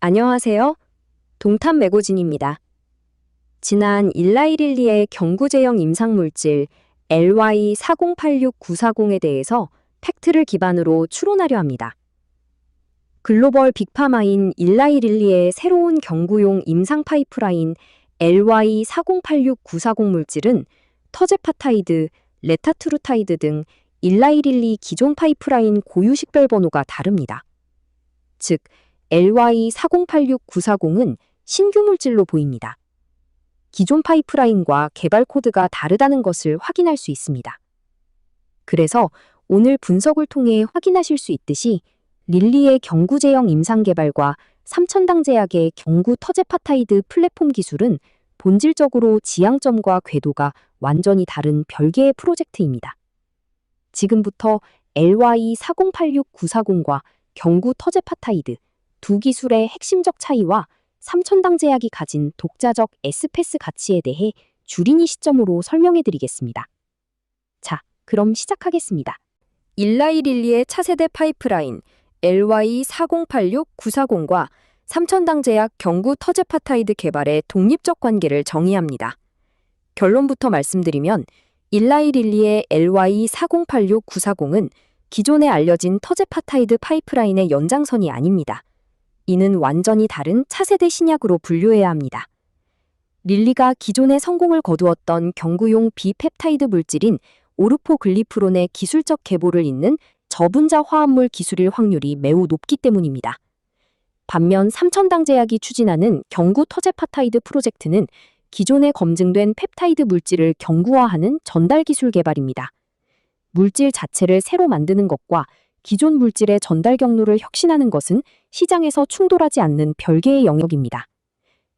안녕하세요. 동탄 매거진입니다. 지난 일라이릴리의 경구제형 임상물질 LY4086940에 대해서 팩트를 기반으로 추론하려 합니다. 글로벌 빅파마인 일라이릴리의 새로운 경구용 임상 파이프라인 LY4086940 물질은 터제파타이드, 레타트루타이드 등 일라이릴리 기존 파이프라인 고유 식별 번호가 다릅니다. 즉, LY4086940은 신규 물질로 보입니다. 기존 파이프라인과 개발 코드가 다르다는 것을 확인할 수 있습니다. 그래서 오늘 분석을 통해 확인하실 수 있듯이 릴리의 경구제형 임상 개발과 삼천당 제약의 경구 터제파타이드 플랫폼 기술은 본질적으로 지향점과 궤도가 완전히 다른 별개의 프로젝트입니다. 지금부터 LY4086940과 경구 터제파타이드 두 기술의 핵심적 차이와 삼천당 제약이 가진 독자적 S패스 가치에 대해 주린이 시점으로 설명해 드리겠습니다. 자, 그럼 시작하겠습니다. 일라이릴리의 차세대 파이프라인 LY4086940과 삼천당 제약 경구 터제파타이드 개발의 독립적 관계를 정의합니다. 결론부터 말씀드리면 일라이릴리의 LY4086940은 기존에 알려진 터제파타이드 파이프라인의 연장선이 아닙니다. 이는 완전히 다른 차세대 신약으로 분류해야 합니다. 릴리가 기존에 성공을 거두었던 경구용 비펩타이드 물질인 오르포글리프론의 기술적 계보를 잇는 저분자 화합물 기술일 확률이 매우 높기 때문입니다. 반면 삼천당 제약이 추진하는 경구 터제파타이드 프로젝트는 기존에 검증된 펩타이드 물질을 경구화하는 전달 기술 개발입니다. 물질 자체를 새로 만드는 것과 기존 물질의 전달 경로를 혁신하는 것은 시장에서 충돌하지 않는 별개의 영역입니다.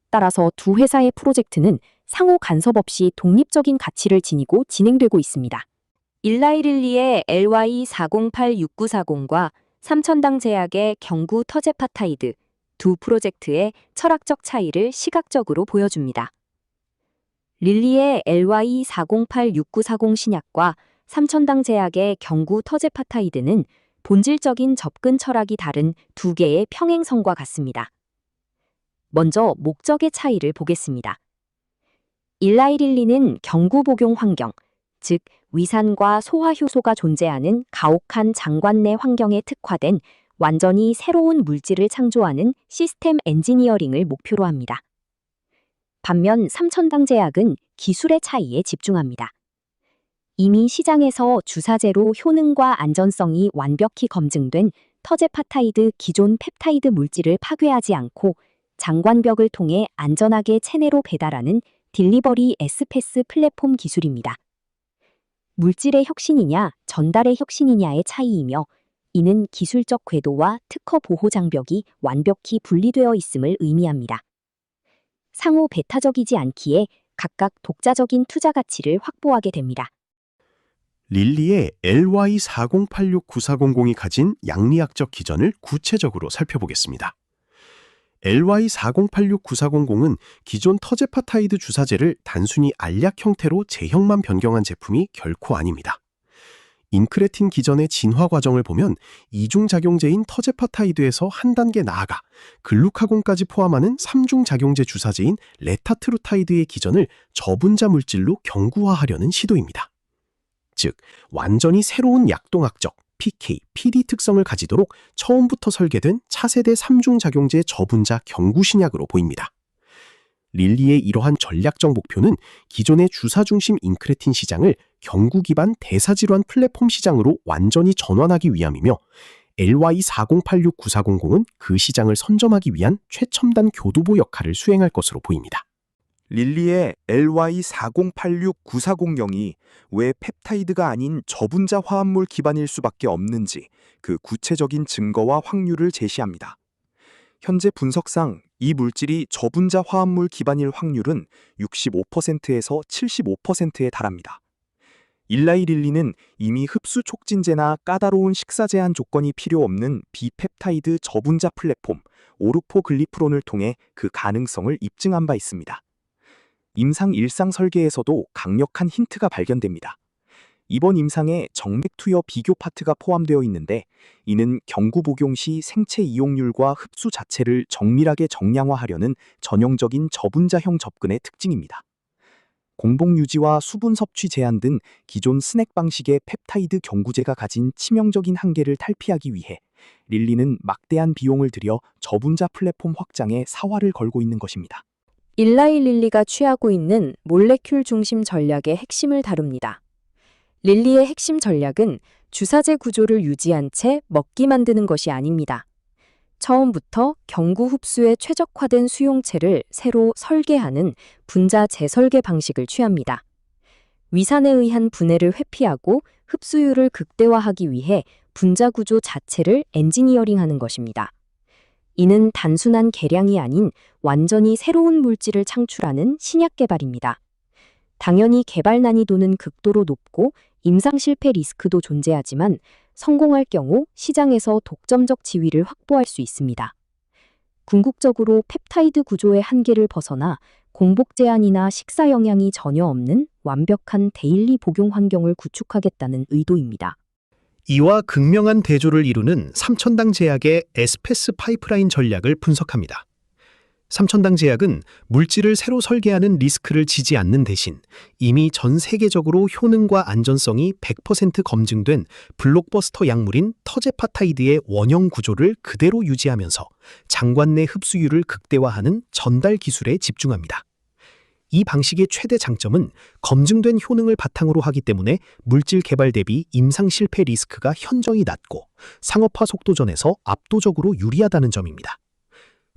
따라서 두 회사의 프로젝트는 상호 간섭 없이 독립적인 가치를 지니고 진행되고 있습니다. 일라이릴리의 LY4086940과 삼천당 제약의 경구 터제파타이드 두 프로젝트의 철학적 차이를 시각적으로 보여줍니다. 릴리의 LY4086940 신약과 삼천당 제약의 경구 터제파타이드는 본질적인 접근 철학이 다른 두 개의 평행선과 같습니다. 먼저 목적의 차이를 보겠습니다. 일라이릴리는 경구 복용 환경, 즉 위산과 소화 효소가 존재하는 가혹한 장관 내 환경에 특화된 완전히 새로운 물질을 창조하는 시스템 엔지니어링을 목표로 합니다. 반면 삼천당 제약은 기술의 차이에 집중합니다. 이미 시장에서 주사제로 효능과 안전성이 완벽히 검증된 터제파타이드 기존 펩타이드 물질을 파괴하지 않고 장관벽을 통해 안전하게 체내로 배달하는 딜리버리 S패스 플랫폼 기술입니다. 물질의 혁신이냐 전달의 혁신이냐의 차이이며 이는 기술적 궤도와 특허 보호 장벽이 완벽히 분리되어 있음을 의미합니다. 상호 배타적이지 않기에 각각 독자적인 투자 가치를 확보하게 됩니다. 릴리의 LY4086940이 가진 양리학적 기전을 구체적으로 살펴보겠습니다. LY4086940은 기존 터제파타이드 주사제를 단순히 알약 형태로 제형만 변경한 제품이 결코 아닙니다. 인크레틴 기전의 진화 과정을 보면 이중작용제인 터제파타이드에서 한 단계 나아가 글루카곤까지 포함하는 3중작용제 주사제인 레타트루타이드의 기전을 저분자 물질로 경구화하려는 시도입니다. 즉, 완전히 새로운 약동학적 PK, PD 특성을 가지도록 처음부터 설계된 차세대 3중작용제 저분자 경구 신약으로 보입니다. 릴리의 이러한 전략적 목표는 기존의 주사 중심 인크레틴 시장을 경구 기반 대사질환 플랫폼 시장으로 완전히 전환하기 위함이며 LY4086940은 그 시장을 선점하기 위한 최첨단 교두보 역할을 수행할 것으로 보입니다. 릴리의 LY4086940이 왜 펩타이드가 아닌 저분자 화합물 기반일 수밖에 없는지 그 구체적인 증거와 확률을 제시합니다. 현재 분석상 이 물질이 저분자 화합물 기반일 확률은 65%에서 75%에 달합니다. 일라이릴리는 이미 흡수 촉진제나 까다로운 식사 제한 조건이 필요 없는 비펩타이드 저분자 플랫폼 오르포글리프론을 통해 그 가능성을 입증한 바 있습니다. 임상 일상 설계에서도 강력한 힌트가 발견됩니다. 이번 임상에 정맥투여 비교 파트가 포함되어 있는데 이는 경구 복용 시 생체 이용률과 흡수 자체를 정밀하게 정량화하려는 전형적인 저분자형 접근의 특징입니다. 공복 유지와 수분 섭취 제한 등 기존 스낵 방식의 펩타이드 경구제가 가진 치명적인 한계를 탈피하기 위해 릴리는 막대한 비용을 들여 저분자 플랫폼 확장에 사활을 걸고 있는 것입니다. 일라이 릴리가 취하고 있는 몰레큘 중심 전략의 핵심을 다룹니다. 릴리의 핵심 전략은 주사제 구조를 유지한 채 먹기 만드는 것이 아닙니다. 처음부터 경구 흡수에 최적화된 수용체를 새로 설계하는 분자 재설계 방식을 취합니다. 위산에 의한 분해를 회피하고 흡수율을 극대화하기 위해 분자 구조 자체를 엔지니어링하는 것입니다. 이는 단순한 개량이 아닌 완전히 새로운 물질을 창출하는 신약 개발입니다. 당연히 개발 난이도는 극도로 높고 임상 실패 리스크도 존재하지만 성공할 경우 시장에서 독점적 지위를 확보할 수 있습니다. 궁극적으로 펩타이드 구조의 한계를 벗어나 공복 제한이나 식사 영향이 전혀 없는 완벽한 데일리 복용 환경을 구축하겠다는 의도입니다. 이와 극명한 대조를 이루는 삼천당 제약의 에스페스 파이프라인 전략을 분석합니다. 삼천당 제약은 물질을 새로 설계하는 리스크를 지지 않는 대신 이미 전 세계적으로 효능과 안전성이 100% 검증된 블록버스터 약물인 터제파타이드의 원형 구조를 그대로 유지하면서 장관 내 흡수율을 극대화하는 전달 기술에 집중합니다. 이 방식의 최대 장점은 검증된 효능을 바탕으로 하기 때문에 물질 개발 대비 임상 실패 리스크가 현저히 낮고 상업화 속도전에서 압도적으로 유리하다는 점입니다.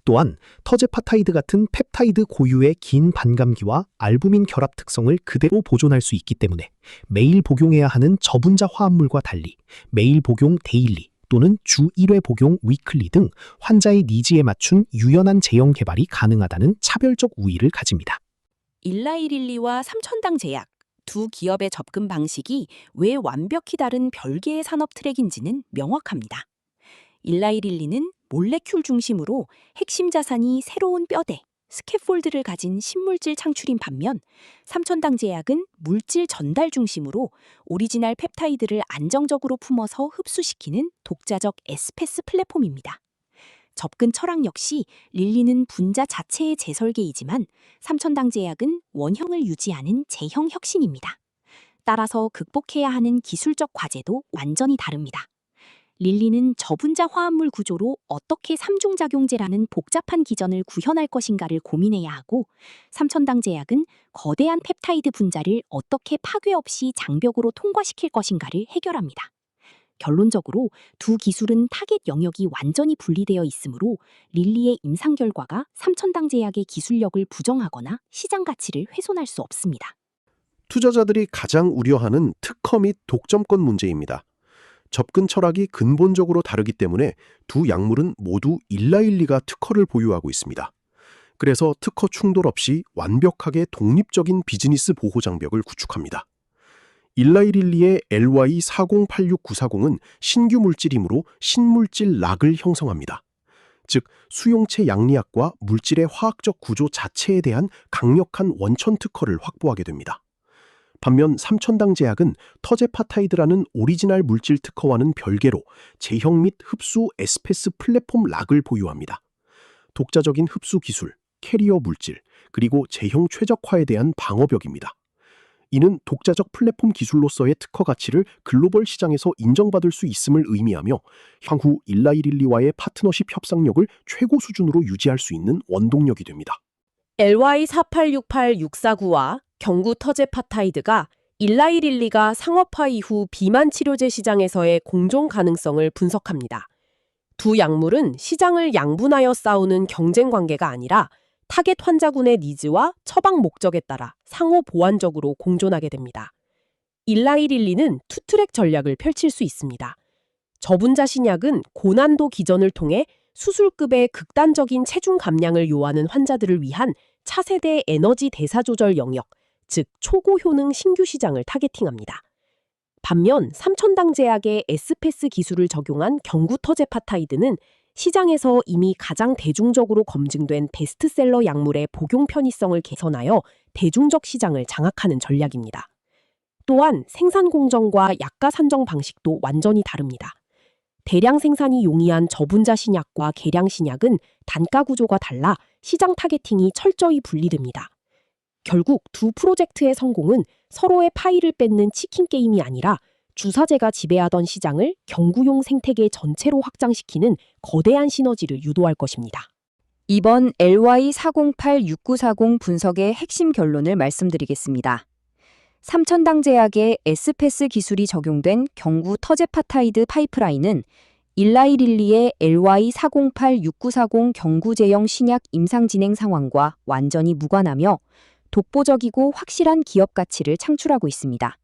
또한 터제파타이드 같은 펩타이드 고유의 긴 반감기와 알부민 결합 특성을 그대로 보존할 수 있기 때문에 매일 복용해야 하는 저분자 화합물과 달리 매일 복용 데일리 또는 주 1회 복용 위클리 등 환자의 니즈에 맞춘 유연한 제형 개발이 가능하다는 차별적 우위를 가집니다. 일라이 릴리와 삼천당 제약 두 기업의 접근 방식이 왜 완벽히 다른 별개의 산업 트랙인지는 명확합니다. 일라이 릴리는 몰레큘 중심으로 핵심 자산이 새로운 뼈대, 스캐폴드를 가진 신물질 창출인 반면 삼천당 제약은 물질 전달 중심으로 오리지널 펩타이드를 안정적으로 품어서 흡수시키는 독자적 에스페스 플랫폼입니다. 접근 철학 역시 릴리는 분자 자체의 재설계이지만 삼천당 제약은 원형을 유지하는 제형 혁신입니다. 따라서 극복해야 하는 기술적 과제도 완전히 다릅니다. 릴리는 저분자 화합물 구조로 어떻게 삼중작용제라는 복잡한 기전을 구현할 것인가를 고민해야 하고 삼천당 제약은 거대한 펩타이드 분자를 어떻게 파괴 없이 장벽으로 통과시킬 것인가를 해결합니다. 결론적으로 두 기술은 타겟 영역이 완전히 분리되어 있으므로 릴리의 임상 결과가 삼천당 제약의 기술력을 부정하거나 시장 가치를 훼손할 수 없습니다. 투자자들이 가장 우려하는 특허 및 독점권 문제입니다. 접근 철학이 근본적으로 다르기 때문에 두 약물은 모두 일라일리가 특허를 보유하고 있습니다. 그래서 특허 충돌 없이 완벽하게 독립적인 비즈니스 보호 장벽을 구축합니다. 일라이릴리의 LY4086940은 신규 물질이므로 신물질 락을 형성합니다. 즉, 수용체 양리학과 물질의 화학적 구조 자체에 대한 강력한 원천 특허를 확보하게 됩니다. 반면 삼천당 제약은 터제파타이드라는 오리지널 물질 특허와는 별개로 제형 및 흡수 에스페스 플랫폼 락을 보유합니다. 독자적인 흡수 기술, 캐리어 물질, 그리고 제형 최적화에 대한 방어벽입니다. 이는 독자적 플랫폼 기술로서의 특허 가치를 글로벌 시장에서 인정받을 수 있음을 의미하며 향후 일라이릴리와의 파트너십 협상력을 최고 수준으로 유지할 수 있는 원동력이 됩니다. LY4868649와 경구 터제파타이드가 일라이릴리가 상업화 이후 비만 치료제 시장에서의 공존 가능성을 분석합니다. 두 약물은 시장을 양분하여 싸우는 경쟁 관계가 아니라 타겟 환자군의 니즈와 처방 목적에 따라 상호 보완적으로 공존하게 됩니다. 일라이릴리는 투트랙 전략을 펼칠 수 있습니다. 저분자 신약은 고난도 기전을 통해 수술급의 극단적인 체중 감량을 요하는 환자들을 위한 차세대 에너지 대사 조절 영역, 즉 초고 효능 신규 시장을 타겟팅합니다. 반면 삼천당 제약의 에스페스 기술을 적용한 경구 터제파타이드는 시장에서 이미 가장 대중적으로 검증된 베스트셀러 약물의 복용 편의성을 개선하여 대중적 시장을 장악하는 전략입니다. 또한 생산 공정과 약가 산정 방식도 완전히 다릅니다. 대량 생산이 용이한 저분자 신약과 계량 신약은 단가 구조가 달라 시장 타겟팅이 철저히 분리됩니다. 결국 두 프로젝트의 성공은 서로의 파이를 뺏는 치킨 게임이 아니라 주사제가 지배하던 시장을 경구용 생태계 전체로 확장시키는 거대한 시너지를 유도할 것입니다. 이번 LY408-6940 분석의 핵심 결론을 말씀드리겠습니다. 삼천당 제약의 에스페스 기술이 적용된 경구 터제파타이드 파이프라인은 일라이릴리의 LY408-6940 경구 제형 신약 임상 진행 상황과 완전히 무관하며 독보적이고 확실한 기업 가치를 창출하고 있습니다.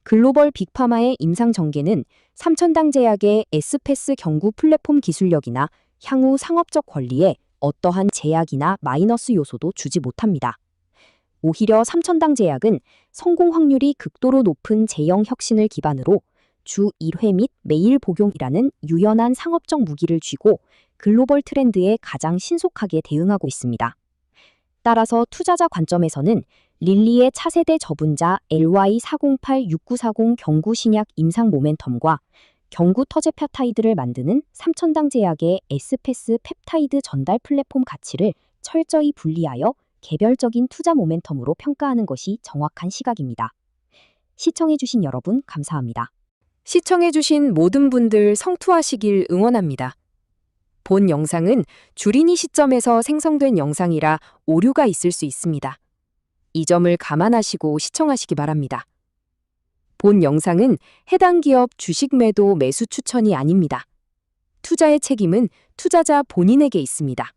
글로벌 빅파마의 임상 전개는 삼천당 제약의 에스페스 경구 플랫폼 기술력이나 향후 상업적 권리에 어떠한 제약이나 마이너스 요소도 주지 못합니다. 오히려 삼천당 제약은 성공 확률이 극도로 높은 제형 혁신을 기반으로 주 1회 및 매일 복용이라는 유연한 상업적 무기를 쥐고 글로벌 트렌드에 가장 신속하게 대응하고 있습니다. 따라서 투자자 관점에서는 릴리의 차세대 저분자 LY408-6940 경구 신약 임상 모멘텀과 경구 터제페타이드를 만드는 삼천당 제약의 에스페스 펩타이드 전달 플랫폼 가치를 철저히 분리하여 개별적인 투자 모멘텀으로 평가하는 것이 정확한 시각입니다. 시청해주신 여러분 감사합니다. 시청해주신 모든 분들 성투하시길 응원합니다. 본 영상은 주린이 시점에서 생성된 영상이라 오류가 있을 수 있습니다. 이 점을 감안하시고 시청하시기 바랍니다. 본 영상은 해당 기업 주식 매도 매수 추천이 아닙니다. 투자의 책임은 투자자 본인에게 있습니다.